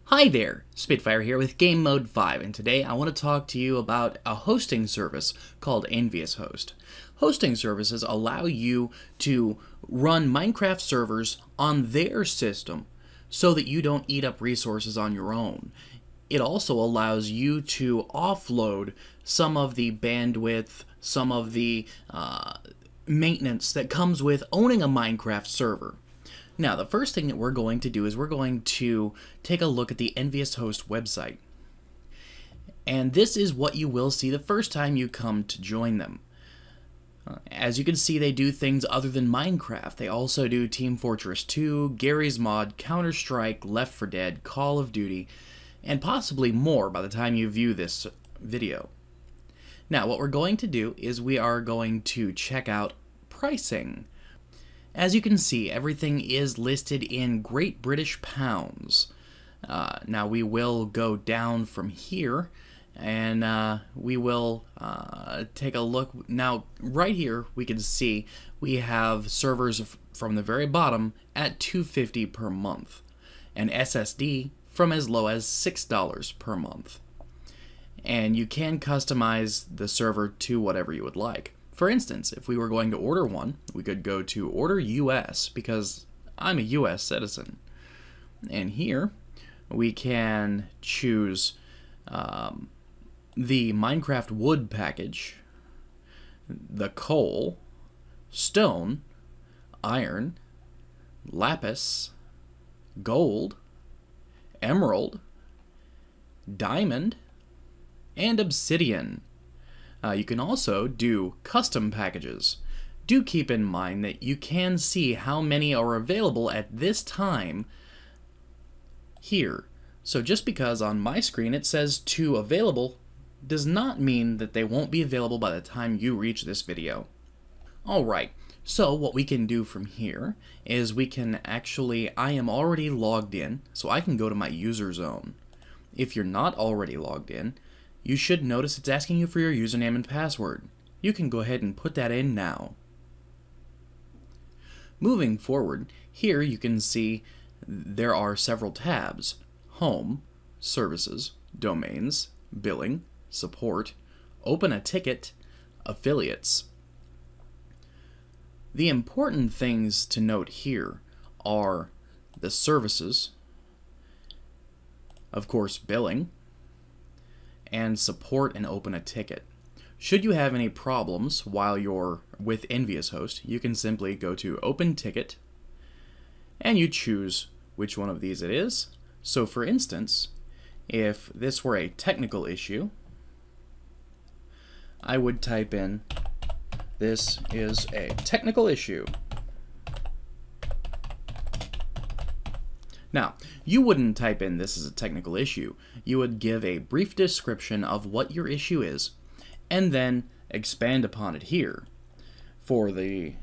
Hi there, Spitfire here with Game Mode 5, and today I want to talk to you about a hosting service called EnviousHost. Hosting services allow you to run Minecraft servers on their system so that you don't eat up resources on your own. It also allows you to offload some of the bandwidth, some of the maintenance that comes with owning a Minecraft server. Now, the first thing that we're going to do is we're going to take a look at the EnviousHost website. And this is what you will see the first time you come to join them. As you can see, they do things other than Minecraft. They also do Team Fortress 2, Garry's Mod, Counter-Strike, Left 4 Dead, Call of Duty, and possibly more by the time you view this video. Now, what we're going to do is we are going to check out pricing. As you can see, everything is listed in Great British Pounds. Now we will go down from here and we will take a look. Now right here we can see we have servers from the very bottom at $2.50 per month and SSD from as low as $6 per month. And you can customize the server to whatever you would like. For instance, if we were going to order one, we could go to Order US, because I'm a US citizen. And here, we can choose the Minecraft wood package, the coal, stone, iron, lapis, gold, emerald, diamond, and obsidian. You can also do custom packages. Do keep in mind that you can see how many are available at this time here. So just because on my screen it says 2 available does not mean that they won't be available by the time you reach this video. Alright, so what we can do from here is we can actually, I am already logged in, so I can go to my user zone. If you're not already logged in, you should notice it's asking you for your username and password. You can go ahead and put that in now. Moving forward, here you can see there are several tabs: Home, Services, Domains, Billing, Support, Open a Ticket, Affiliates. The important things to note here are the services, of course billing, and support and open a ticket. Should you have any problems while you're with EnviousHost, you can simply go to Open Ticket and you choose which one of these it is. So for instance, if this were a technical issue, I would type in, "This is a technical issue." Now, you wouldn't type in "this is a technical issue." You would give a brief description of what your issue is, and then expand upon it here. For the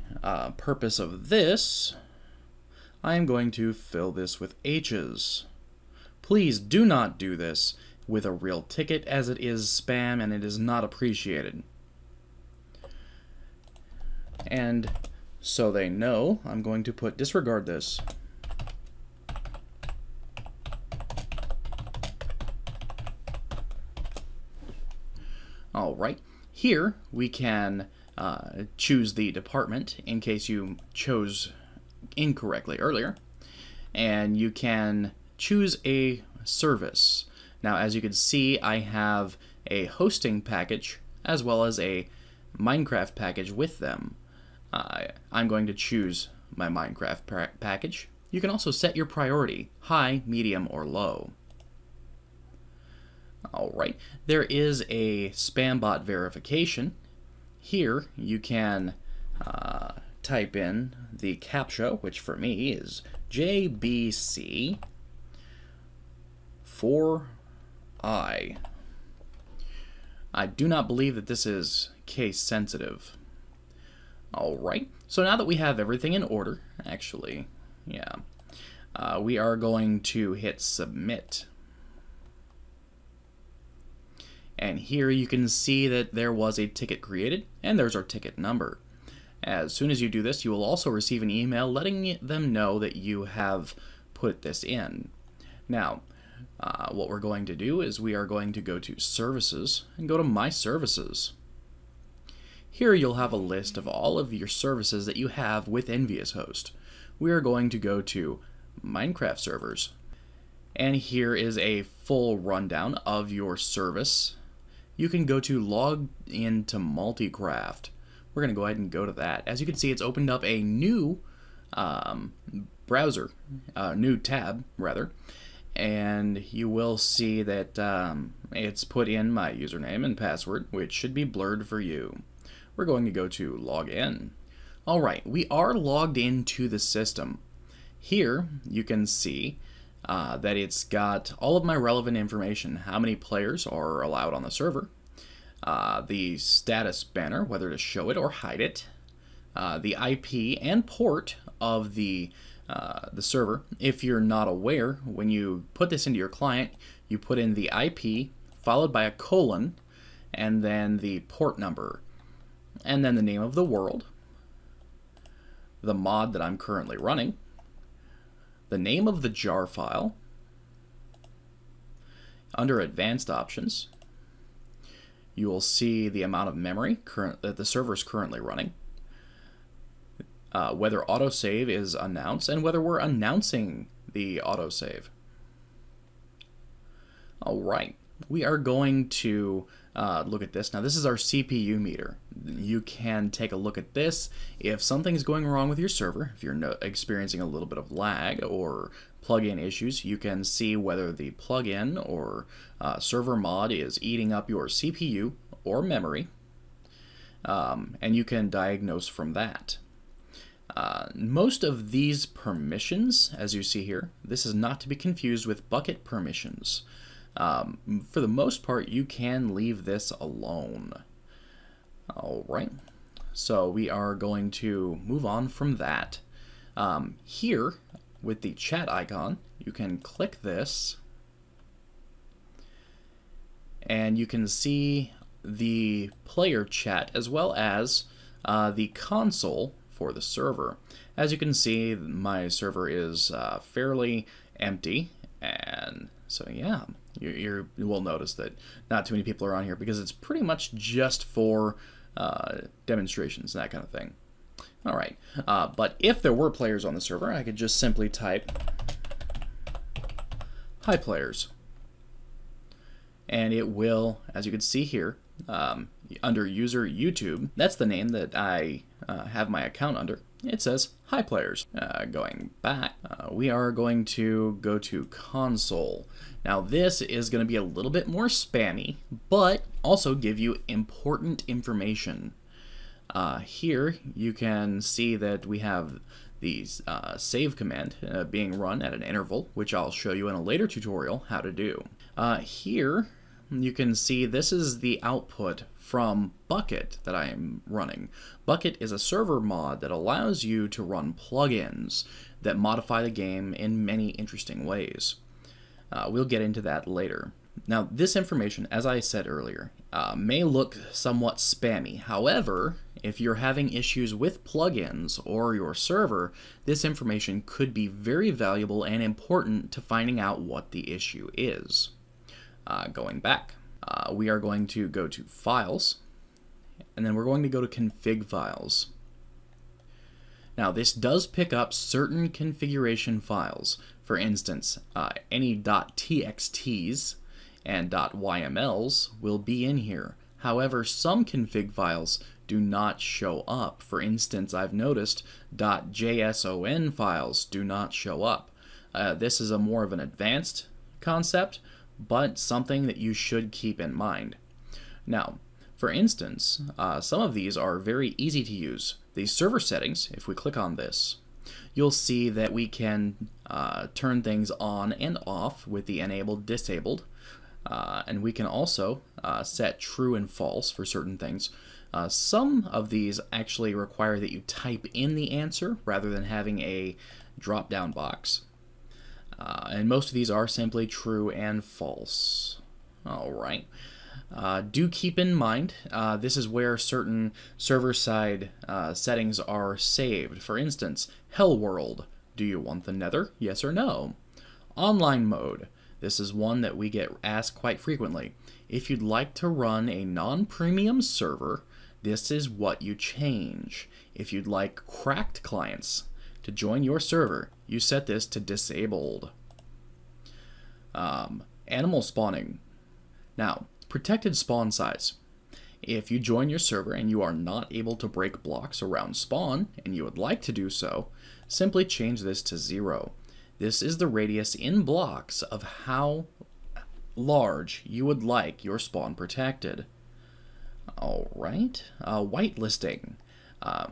purpose of this, I am going to fill this with H's. Please do not do this with a real ticket, as it is spam and it is not appreciated. And so they know, I'm going to put disregard this. Alright, here we can choose the department in case you chose incorrectly earlier, and you can choose a service. Now, as you can see, I have a hosting package as well as a Minecraft package with them. I'm going to choose my Minecraft package. You can also set your priority: high, medium, or low. Alright, there is a spam bot verification. Here you can type in the CAPTCHA, which for me is JBC4I. I do not believe that this is case sensitive. Alright, so now that we have everything in order, actually, yeah, we are going to hit submit. And here you can see that there was a ticket created, and there's our ticket number. As soon as you do this, you will also receive an email letting them know that you have put this in. Now, what we're going to do is we are going to go to Services and go to My Services. Here you'll have a list of all of your services that you have with EnviousHost. We are going to go to Minecraft servers. And here is a full rundown of your service. You can go to log into Multicraft. We're going to go ahead and go to that. As you can see, it's opened up a new browser, new tab rather, and you will see that it's put in my username and password, which should be blurred for you. We're going to go to log in. Alright, we are logged into the system. Here you can see that it's got all of my relevant information, how many players are allowed on the server, the status banner, whether to show it or hide it, the IP and port of the server. If you're not aware, when you put this into your client, you put in the IP followed by a colon and then the port number and then the name of the world, the mod that I'm currently running, the name of the jar file. Under advanced options, you will see the amount of memory that the server is currently running, whether autosave is announced, and whether we're announcing the autosave. Alright, we are going to look at this. Now this is our CPU meter. You can take a look at this. If something's going wrong with your server, if you're experiencing a little bit of lag or plugin issues, you can see whether the plugin or server mod is eating up your CPU or memory, and you can diagnose from that. Most of these permissions, as you see here, this is not to be confused with bucket permissions. For the most part, you can leave this alone. Alright, so we are going to move on from that. Here, with the chat icon, you can click this, and you can see the player chat as well as the console for the server. As you can see, my server is fairly empty, and so yeah, you will notice that not too many people are on here because it's pretty much just for demonstrations and that kind of thing. Alright, but if there were players on the server, I could just simply type hi players, and it will, as you can see here, under user YouTube, that's the name that I have my account under. It says hi players. Going back, we are going to go to console. Now this is going to be a little bit more spammy, but also give you important information. Here you can see that we have these save command being run at an interval, which I'll show you in a later tutorial how to do. Here you can see this is the output from Bucket that I am running. Bucket is a server mod that allows you to run plugins that modify the game in many interesting ways. We'll get into that later. Now, this information, as I said earlier, may look somewhat spammy. However, if you're having issues with plugins or your server, this information could be very valuable and important to finding out what the issue is. Going back, we are going to go to Files, and then we're going to go to Config Files. Now, this does pick up certain configuration files. For instance, any .txt's and .yml's will be in here. However, some config files do not show up. For instance, I've noticed .json files do not show up. This is a more of an advanced concept, but something that you should keep in mind. Now, for instance, some of these are very easy to use. The server settings, if we click on this, you'll see that we can turn things on and off with the enabled, disabled, and we can also set true and false for certain things. Some of these actually require that you type in the answer rather than having a drop-down box. And most of these are simply true and false. Alright. Do keep in mind, this is where certain server-side settings are saved. For instance, Hell World. Do you want the Nether? Yes or no? Online mode. This is one that we get asked quite frequently. If you'd like to run a non-premium server, this is what you change. If you'd like cracked clients to join your server, you set this to disabled. Animal spawning. Now, protected spawn size. If you join your server and you are not able to break blocks around spawn, and you would like to do so, simply change this to 0. This is the radius in blocks of how large you would like your spawn protected. Alright, whitelisting.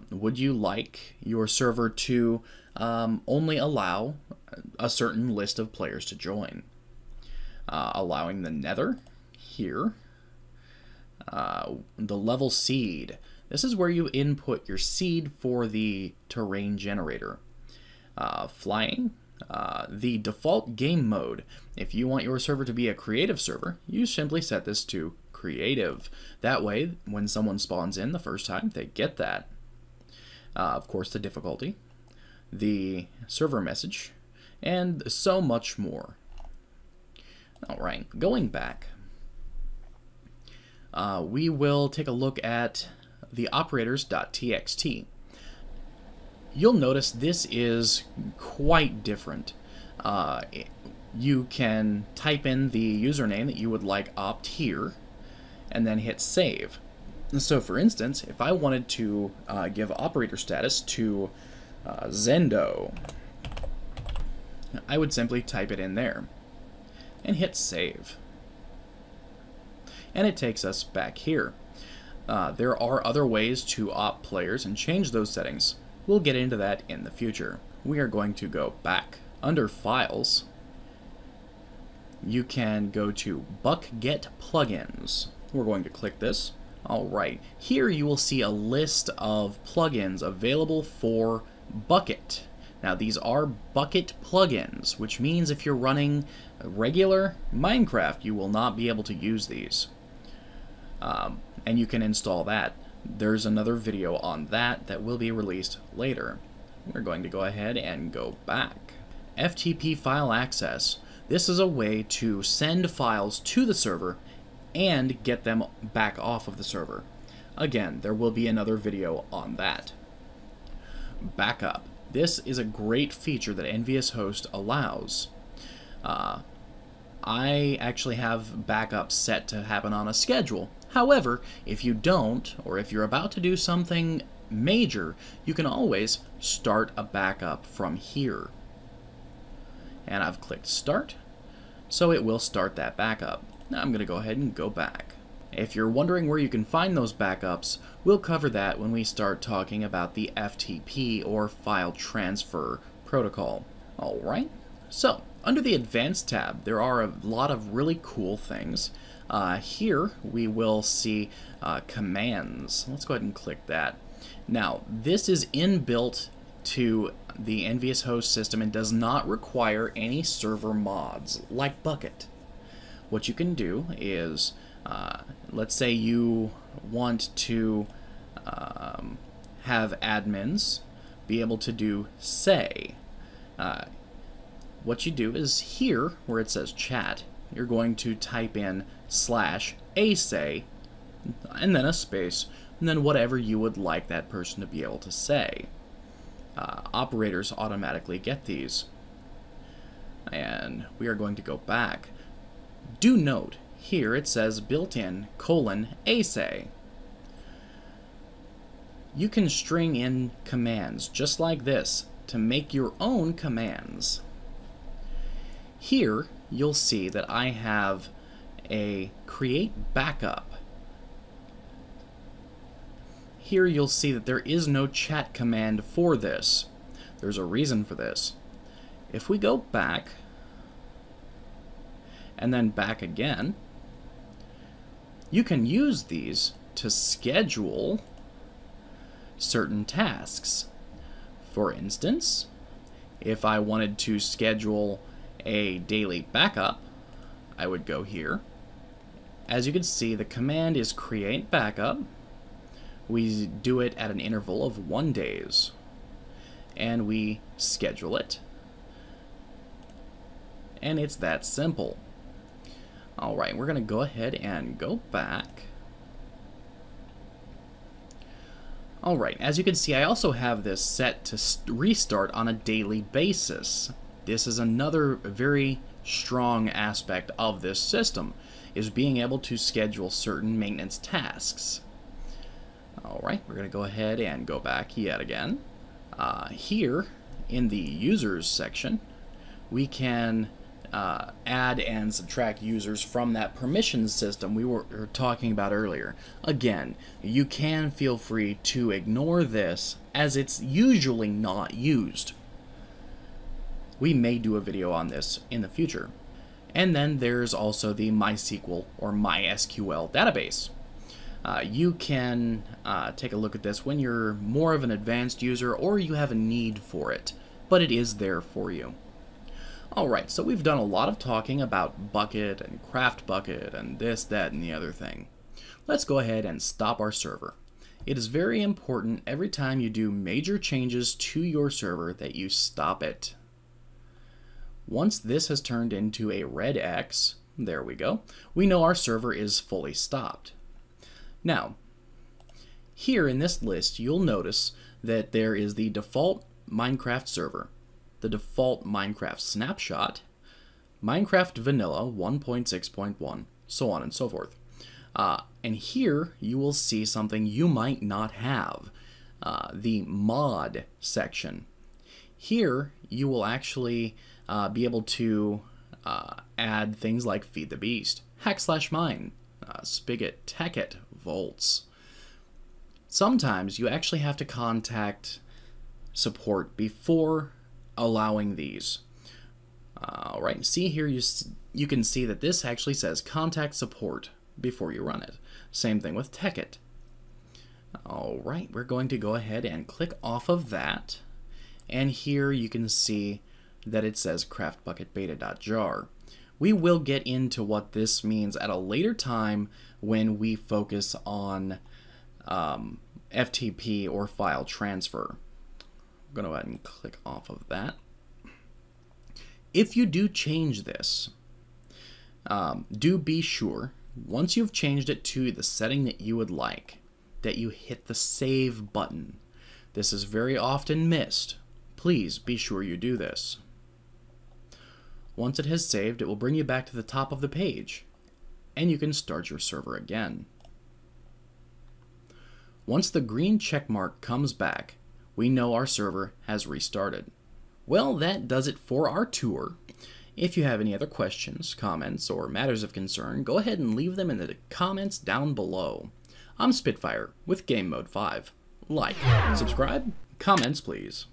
Would you like your server to only allow a certain list of players to join? Allowing the Nether here. The level seed. This is where you input your seed for the terrain generator. Flying. The default game mode. If you want your server to be a creative server, you simply set this to creative. That way, when someone spawns in the first time, they get that. Of course, the difficulty, the server message, and so much more. Alright, going back, we will take a look at the operators.txt. You'll notice this is quite different. You can type in the username that you would like opt here, and then hit save. So for instance, if I wanted to give operator status to Zendo, I would simply type it in there and hit save. And it takes us back here. There are other ways to opt players and change those settings. We'll get into that in the future. We are going to go back. Under Files, you can go to Bucket Plugins. We're going to click this. Alright, here you will see a list of plugins available for Bucket. Now these are Bucket plugins, which means if you're running regular Minecraft, you will not be able to use these. And you can install that. There's another video on that that will be released later. We're going to go ahead and go back. FTP file access. This is a way to send files to the server and get them back off of the server. Again, there will be another video on that. Backup. This is a great feature that EnviousHost allows. I actually have backups set to happen on a schedule. However, if you don't, or if you're about to do something major, you can always start a backup from here. And I've clicked start, so it will start that backup. Now I'm going to go ahead and go back. If you're wondering where you can find those backups, we'll cover that when we start talking about the FTP, or File Transfer Protocol. Alright, so under the Advanced tab, there are a lot of really cool things. Here we will see commands. Let's go ahead and click that. Now, this is inbuilt to the EnviousHost system and does not require any server mods like Bucket. What you can do is, let's say you want to have admins be able to do say. What you do is here, where it says chat, you're going to type in /asay, and then a space, and then whatever you would like that person to be able to say. Operators automatically get these. And we are going to go back. Do note, here it says built-in :asay. You can string in commands just like this to make your own commands. Here you'll see that I have a create backup. Here you'll see that there is no chat command for this. There's a reason for this. If we go back and then back again, you can use these to schedule certain tasks. For instance, if I wanted to schedule a daily backup, I would go here as you can see, the command is create backup. We do it at an interval of 1 day, and we schedule it, and it's that simple. Alright, we're going to go ahead and go back. Alright, as you can see, I also have this set to restart on a daily basis. This is another very strong aspect of this system, is being able to schedule certain maintenance tasks. Alright, we're going to go ahead and go back yet again. Here, in the users section, we can add and subtract users from that permissions system we were talking about earlier. Again, you can feel free to ignore this, as it's usually not used. We may do a video on this in the future. And then there's also the MySQL or MySQL database. You can take a look at this when you're more of an advanced user or you have a need for it, but it is there for you. Alright, so we've done a lot of talking about Bucket and Craft Bucket and this, that, and the other thing. Let's go ahead and stop our server. It is very important every time you do major changes to your server that you stop it. Once this has turned into a red X, there we go, we know our server is fully stopped. Now, here in this list, you'll notice that there is the default Minecraft server, the default Minecraft snapshot, Minecraft Vanilla 1.6.1, so on and so forth. And here you will see something you might not have, the mod section. Here you will actually be able to add things like Feed the Beast, Hack/Mine, Spigot, Tekkit, Volts. Sometimes you actually have to contact support before allowing these. Alright, see here you can see that this actually says contact support before you run it. Same thing with Tekkit. Alright, we're going to go ahead and click off of that, and here you can see that it says craftbucketbeta.jar. We will get into what this means at a later time when we focus on FTP or file transfer. I'm going to go ahead and click off of that. If you do change this, do be sure, once you've changed it to the setting that you would like, that you hit the save button. This is very often missed. Please be sure you do this. Once it has saved, it will bring you back to the top of the page, and you can start your server again. Once the green check mark comes back, we know our server has restarted. Well, that does it for our tour. If you have any other questions, comments, or matters of concern, go ahead and leave them in the comments down below. I'm Spitfire with Game Mode 5. Like, subscribe, comments please.